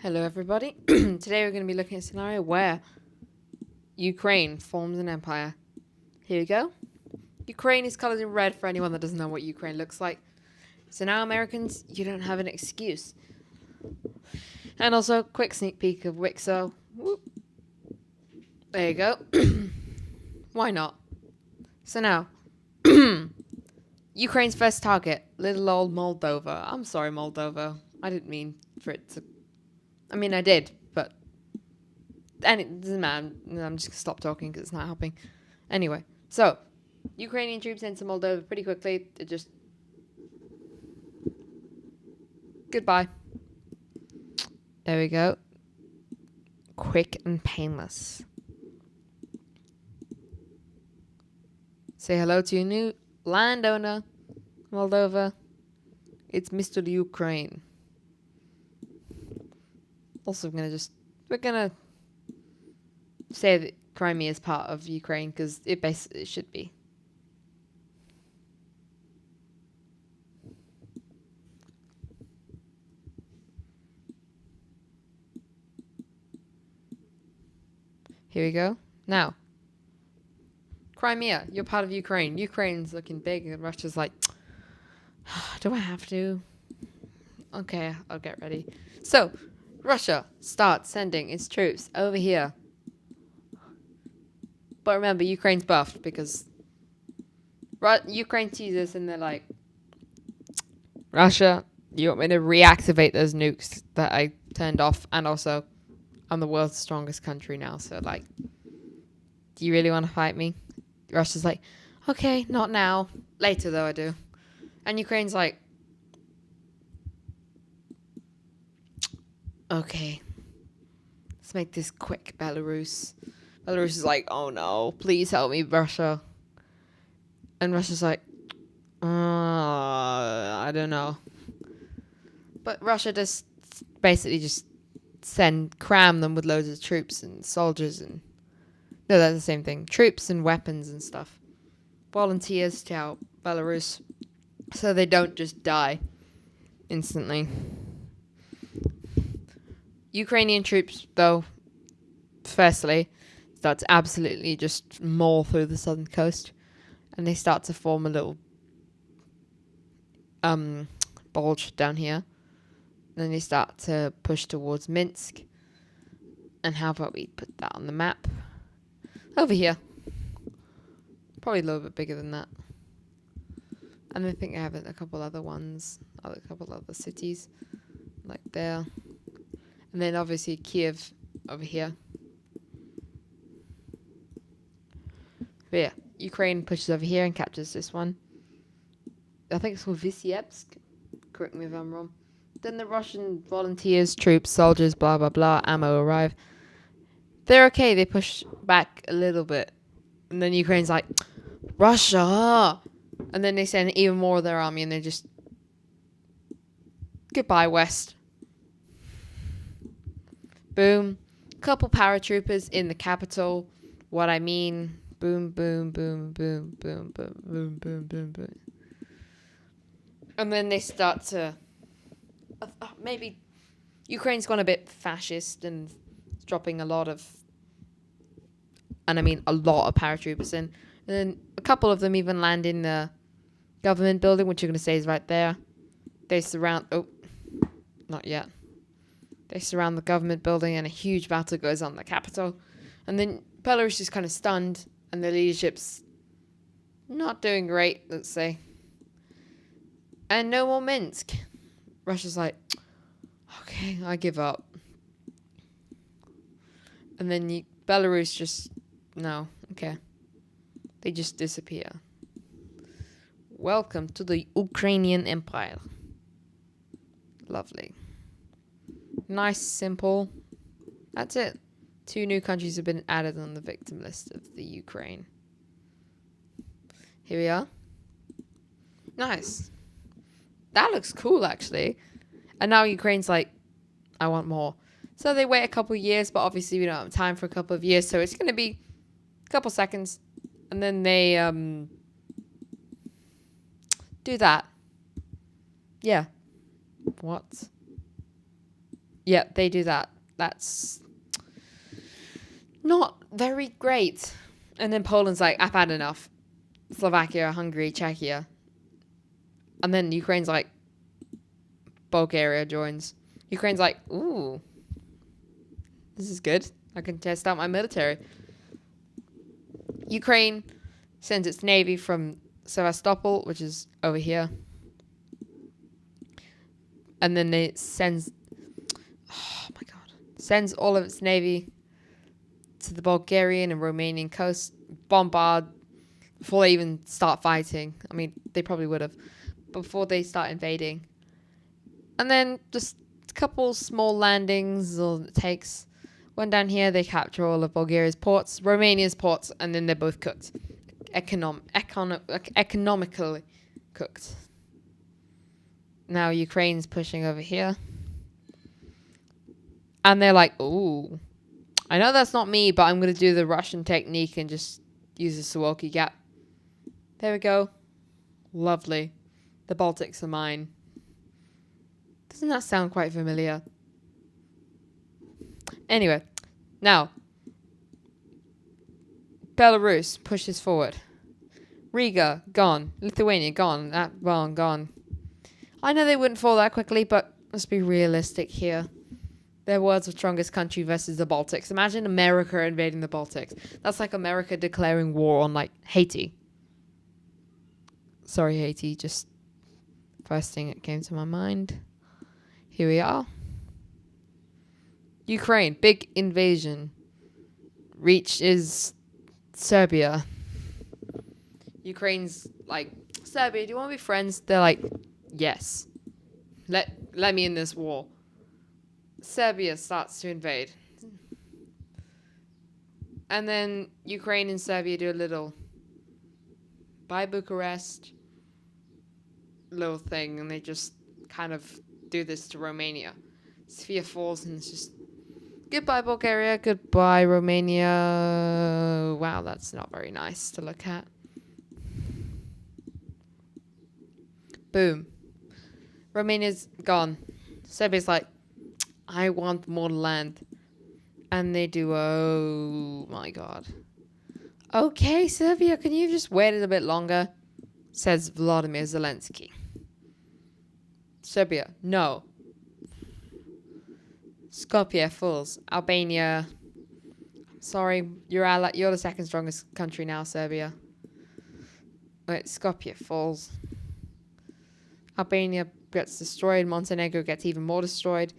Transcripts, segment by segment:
Hello, everybody. Today we're going to be looking at a scenario where Ukraine forms an empire. Here we go. Ukraine is colored in red for anyone that doesn't know what Ukraine looks like. So now, Americans, you don't have an excuse. And also, quick sneak peek of Wixo. Whoop. There you go. Why not? So now, Ukraine's first target, little old Moldova. I'm sorry, Moldova. I didn't mean for it to. I mean, I did, but and it doesn't matter. I'm just gonna stop talking because it's not helping. Anyway, so Ukrainian troops into Moldova pretty quickly. It just goodbye. There we go. Quick and painless. Say hello to your new landowner, Moldova. It's Mr. Ukraine. Also, we're gonna say that Crimea is part of Ukraine because it should be. Here we go. Now, Crimea, you're part of Ukraine. Ukraine's looking big, and Russia's like, do I have to? Okay, I'll get ready. So, Russia starts sending its troops over here. But remember, Ukraine's buffed because Ukraine sees this and they're like, Russia, you want me to reactivate those nukes that I turned off? And also, I'm the world's strongest country now, so like, do you really want to fight me? Russia's like, okay, not now. Later, though, I do. And Ukraine's like, okay, let's make this quick, Belarus. Belarus is like, oh no, please help me, Russia. And Russia's like, I don't know. But Russia just basically just cram them with loads of troops and soldiers and... No, that's the same thing. Troops and weapons and stuff. Volunteers to help Belarus so they don't just die instantly. Ukrainian troops, though, firstly, start to absolutely just maul through the southern coast. And they start to form a little bulge down here. Then they start to push towards Minsk. And how about we put that on the map? Over here. Probably a little bit bigger than that. And I think I have a couple other ones. A couple other cities. Like there. And then obviously Kiev over here. But yeah, Ukraine pushes over here and captures this one. I think it's called Vysyevsk. Correct me if I'm wrong. Then the Russian volunteers, troops, soldiers, blah, blah, blah, ammo arrive. They're okay. They push back a little bit. And then Ukraine's like, Russia! And then they send even more of their army and they just... Goodbye, West. Boom. Couple paratroopers in the capital. What I mean... Boom, boom, boom, boom, boom, boom, boom, boom, boom, boom. And then they start to... maybe Ukraine's gone a bit fascist and dropping a lot of... And I mean a lot of paratroopers in. And then a couple of them even land in the government building, which you're going to say is right there. They surround... Oh, not yet. They surround the government building and a huge battle goes on in the capital. And then Belarus is kind of stunned and the leadership's not doing great, let's say. And no more Minsk. Russia's like, okay, I give up. And then Belarus just, no, okay. They just disappear. Welcome to the Ukrainian Empire. Lovely. Nice, simple. That's it. 2 new countries have been added on the victim list of the Ukraine. Here we are. Nice. That looks cool, actually. And now Ukraine's like, I want more. So they wait a couple of years, but obviously we don't have time for a couple of years, so it's going to be a couple seconds. And then they do that. Yeah. What? Yeah, they do that. That's not very great. And then Poland's like, I've had enough. Slovakia, Hungary, Czechia. And then Ukraine's like, Bulgaria joins. Ukraine's like, ooh, this is good. I can test out my military. Ukraine sends its navy from Sevastopol, which is over here. And then it sends all of its navy to the Bulgarian and Romanian coast, bombard before they even start fighting. I mean, they probably would have, before they start invading. And then just a couple small landings all it takes. One down here, they capture all of Bulgaria's ports, Romania's ports, and then they're both cooked. Economically cooked. Now Ukraine's pushing over here. And they're like, ooh, I know that's not me, but I'm going to do the Russian technique and just use the Suwalki Gap. There we go. Lovely. The Baltics are mine. Doesn't that sound quite familiar? Anyway, now, Belarus pushes forward. Riga, gone. Lithuania, gone. Gone. I know they wouldn't fall that quickly, but let's be realistic here. They're world's strongest country versus the Baltics. Imagine America invading the Baltics. That's like America declaring war on, like, Haiti. Sorry, Haiti. Just first thing that came to my mind. Here we are. Ukraine, big invasion. Reach is Serbia. Ukraine's like, Serbia, do you want to be friends? They're like, yes. Let me in this war. Serbia starts to invade. And then Ukraine and Serbia do a little by Bucharest little thing, and they just kind of do this to Romania. Sofia falls, and it's just goodbye Bulgaria, goodbye Romania. Wow, that's not very nice to look at. Boom. Romania's gone. Serbia's like, I want more land. And they do, oh my god. Okay, Serbia, can you just wait a bit longer? Says Vladimir Zelensky. Serbia, no. Skopje, fools. Albania. Sorry, you're the second strongest country now, Serbia. Wait, Skopje falls. Albania gets destroyed. Montenegro gets even more destroyed.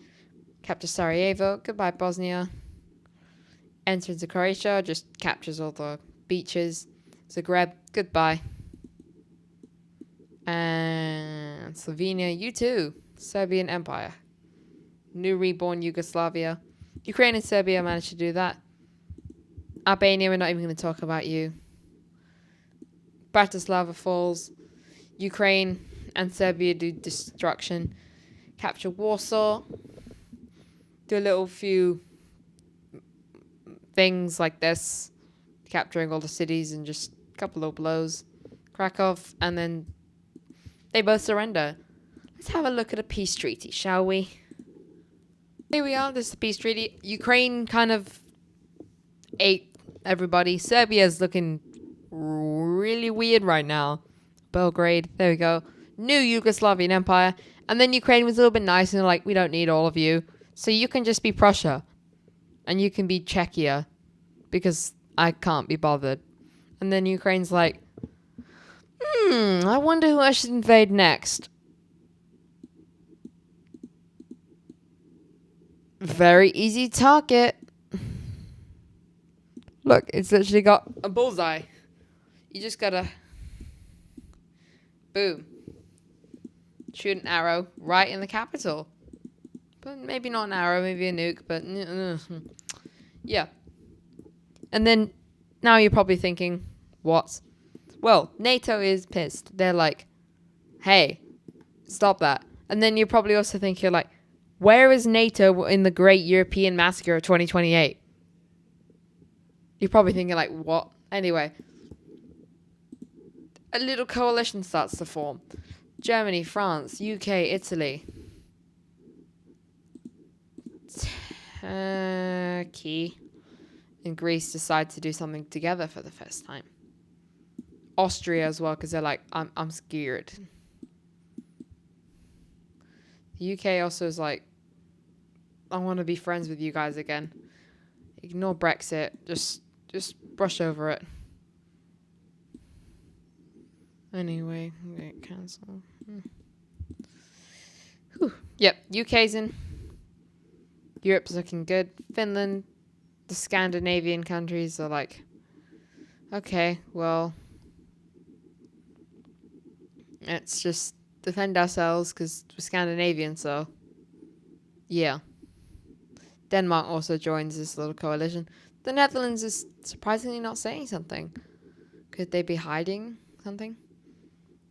Capture Sarajevo. Goodbye, Bosnia. Enter into Croatia. Just captures all the beaches. Zagreb. Goodbye. And Slovenia. You too. Serbian Empire. New reborn Yugoslavia. Ukraine and Serbia managed to do that. Albania, we're not even going to talk about you. Bratislava falls. Ukraine and Serbia do destruction. Capture Warsaw. Do a little few things like this. Capturing all the cities in just a couple of blows. Krakow. And then they both surrender. Let's have a look at a peace treaty, shall we? Here we are. This is the peace treaty. Ukraine kind of ate everybody. Serbia's looking really weird right now. Belgrade. There we go. New Yugoslavian Empire. And then Ukraine was a little bit nice and like, we don't need all of you. So you can just be Prussia. And you can be Czechia. Because I can't be bothered. And then Ukraine's like, I wonder who I should invade next. Very easy target. Look, it's literally got a bullseye. You just gotta... boom. Shoot an arrow right in the capital. But maybe not an arrow, maybe a nuke, but... yeah. And then, now you're probably thinking, what? Well, NATO is pissed. They're like, hey, stop that. And then you're probably also thinking, like, where is NATO in the Great European Massacre of 2028? You're probably thinking, like, what? Anyway, a little coalition starts to form. Germany, France, UK, Italy. Turkey and Greece decide to do something together for the first time. Austria as well, because they're like, I'm scared. The UK also is like, I want to be friends with you guys again. Ignore Brexit. Just brush over it. Anyway, cancel. Yep, UK's in. Europe's looking good. Finland, the Scandinavian countries are like, okay, well, let's just defend ourselves because we're Scandinavian, so yeah. Denmark also joins this little coalition. The Netherlands is surprisingly not saying something. Could they be hiding something?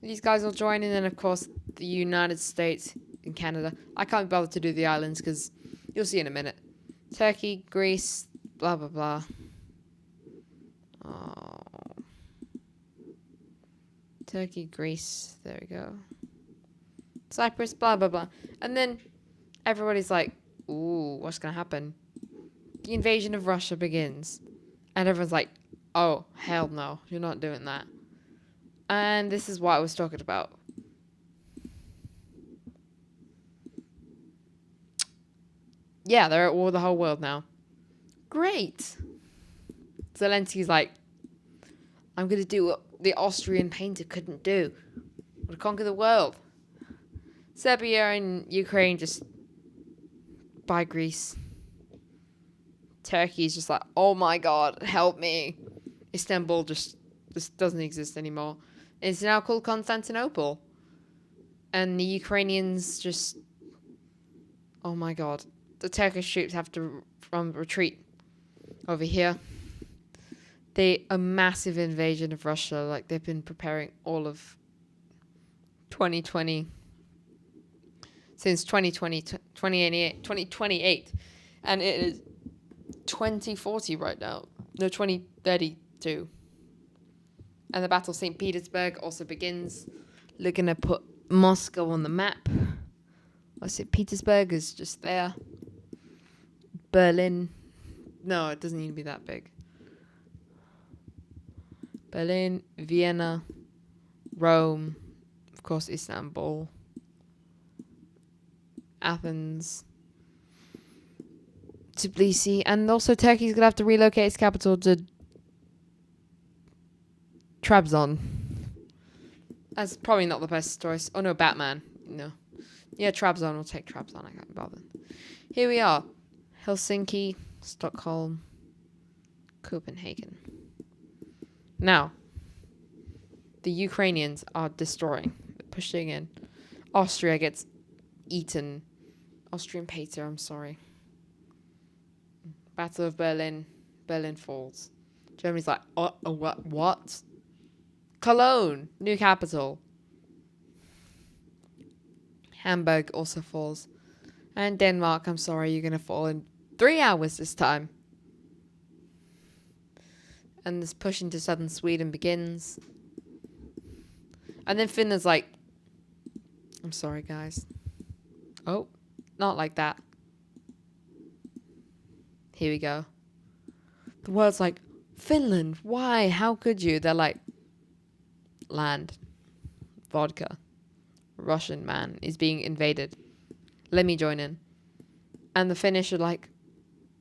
These guys will join, and then of course the United States and Canada. I can't bother to do the islands because you'll see in a minute. Turkey, Greece, blah blah blah. Oh. Turkey, Greece, there we go. Cyprus, blah blah blah. And then everybody's like, ooh, what's gonna happen? The invasion of Russia begins. And everyone's like, oh, hell no, you're not doing that. And this is what I was talking about. Yeah, they're at war with the whole world now. Great. Zelensky's like, I'm going to do what the Austrian painter couldn't do. I'm going to conquer the world. Serbia and Ukraine just buy Greece. Turkey's just like, oh my god, help me. Istanbul just doesn't exist anymore. It's now called Constantinople. And the Ukrainians just, oh my god. The Turkish troops have to retreat over here. A massive invasion of Russia. Like, they've been preparing all of 2020. Since 2028. And it is 2040 right now. No, 2032. And the Battle of St. Petersburg also begins. They're going to put Moscow on the map. St. Petersburg is just there. Berlin. No, it doesn't need to be that big. Berlin, Vienna, Rome, of course, Istanbul, Athens, Tbilisi, and also Turkey's going to have to relocate its capital to Trabzon. That's probably not the best choice. Oh no, Batman. No. Yeah, Trabzon. We'll take Trabzon. I can't bother. Here we are. Helsinki, Stockholm, Copenhagen. Now, the Ukrainians are destroying, pushing in. Austria gets eaten. Austrian painter, I'm sorry. Battle of Berlin. Berlin falls. Germany's like, what? Cologne, new capital. Hamburg also falls. And Denmark, I'm sorry, you're going to fall in 3 hours this time. And this push into southern Sweden begins. And then Finland's like, I'm sorry, guys. Oh, not like that. Here we go. The world's like, Finland, why? How could you? They're like, land, vodka, Russian man is being invaded. Let me join in. And the Finnish are like,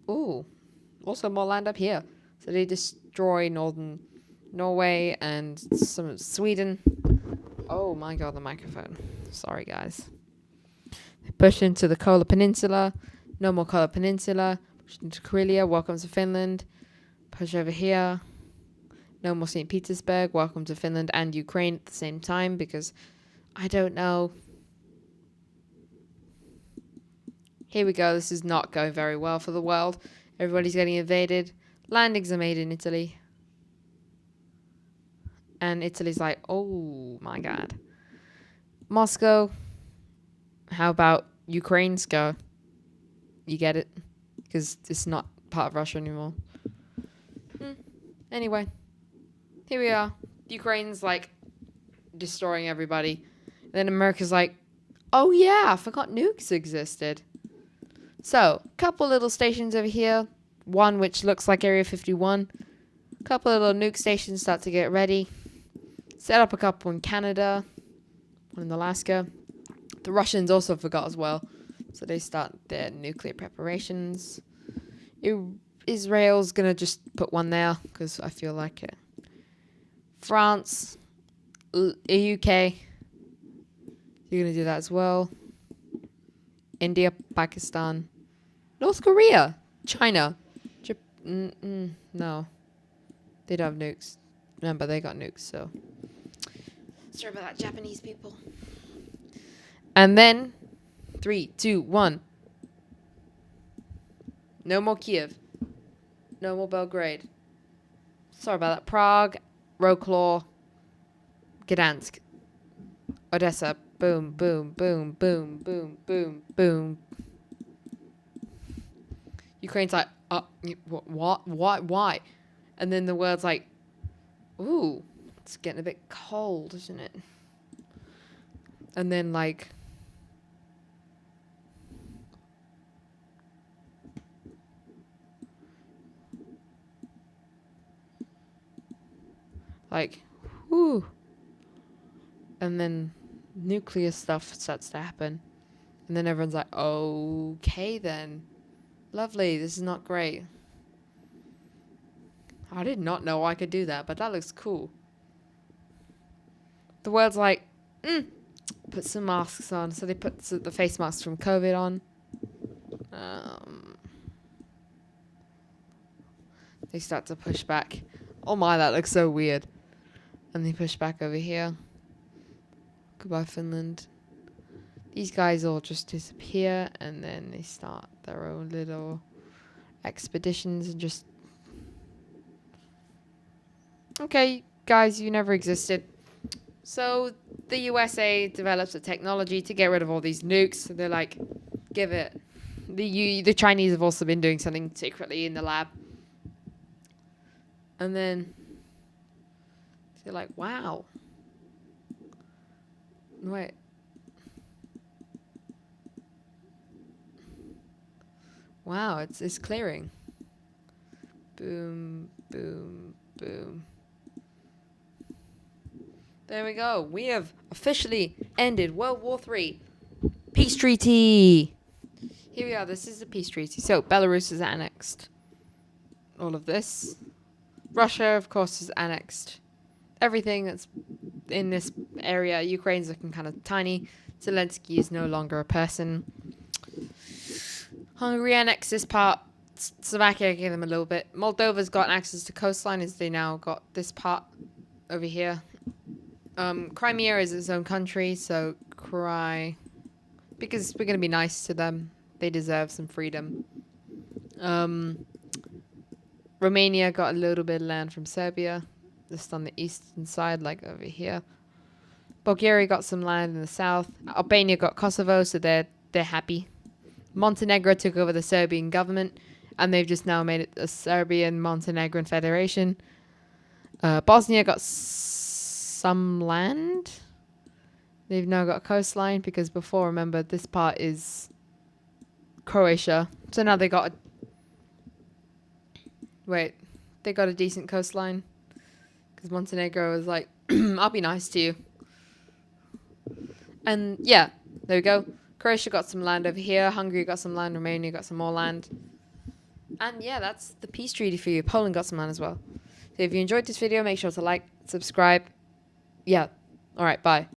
ooh, also more land up here. So they destroy northern Norway and some of Sweden. Oh my god, the microphone. Sorry, guys. They push into the Kola Peninsula. No more Kola Peninsula. Push into Karelia. Welcome to Finland. Push over here. No more St. Petersburg. Welcome to Finland and Ukraine at the same time because I don't know. Here we go. This is not going very well for the world. Everybody's getting invaded. Landings are made in Italy. And Italy's like, oh my god. Moscow. How about Ukraine's go? You get it? Because it's not part of Russia anymore. Anyway. Here we are. Ukraine's like destroying everybody. Then America's like, oh yeah, I forgot nukes existed. So, couple little stations over here. One which looks like Area 51. Couple little nuke stations start to get ready. Set up a couple in Canada. One in Alaska. The Russians also forgot as well. So they start their nuclear preparations. Israel's going to just put one there because I feel like it. France, UK, you're going to do that as well. India, Pakistan, North Korea, China. No. They don't have nukes. Remember, they got nukes, so. Sorry about that, Japanese people. And then, 3, 2, 1. No more Kiev. No more Belgrade. Sorry about that. Prague, Wrocław, Gdansk, Odessa. Boom, boom, boom, boom, boom, boom, boom. Ukraine's like, what, why? And then the word's like, ooh, it's getting a bit cold, isn't it? And then like, whoo. And then nuclear stuff starts to happen. And then everyone's like, okay then. Lovely, this is not great. I did not know I could do that, but that looks cool. The world's like, put some masks on. So they put the face masks from COVID on. They start to push back. Oh my, that looks so weird. And they push back over here. Goodbye, Finland. These guys all just disappear, and then they start their own little expeditions and just... Okay, guys, you never existed. So the USA develops a technology to get rid of all these nukes. So they're like, give it. The Chinese have also been doing something secretly in the lab. And then they're like, wow. Wait. Wow, it's clearing. Boom, boom, boom. There we go. We have officially ended World War III. Peace treaty. Here we are. This is the peace treaty. So Belarus is annexed. All of this. Russia, of course, is annexed. Everything that's in this area. Ukraine's looking kind of tiny. Zelensky is no longer a person. Hungary annexed this part. Slovakia gave them a little bit. Moldova's got access to coastline as they now got this part over here. Crimea is its own country, so because we're going to be nice to them. They deserve some freedom. Romania got a little bit of land from Serbia, just on the eastern side, like over here. Bulgaria got some land in the south. Albania got Kosovo, so they're happy. Montenegro took over the Serbian government, and they've just now made it a Serbian-Montenegrin federation. Bosnia got some land. They've now got a coastline, because before, remember, this part is Croatia. So now they got they got a decent coastline. Because Montenegro was like, I'll be nice to you. And yeah, there we go. Croatia got some land over here. Hungary got some land. Romania got some more land. And yeah, that's the peace treaty for you. Poland got some land as well. So if you enjoyed this video, make sure to like, subscribe. Yeah. All right, bye.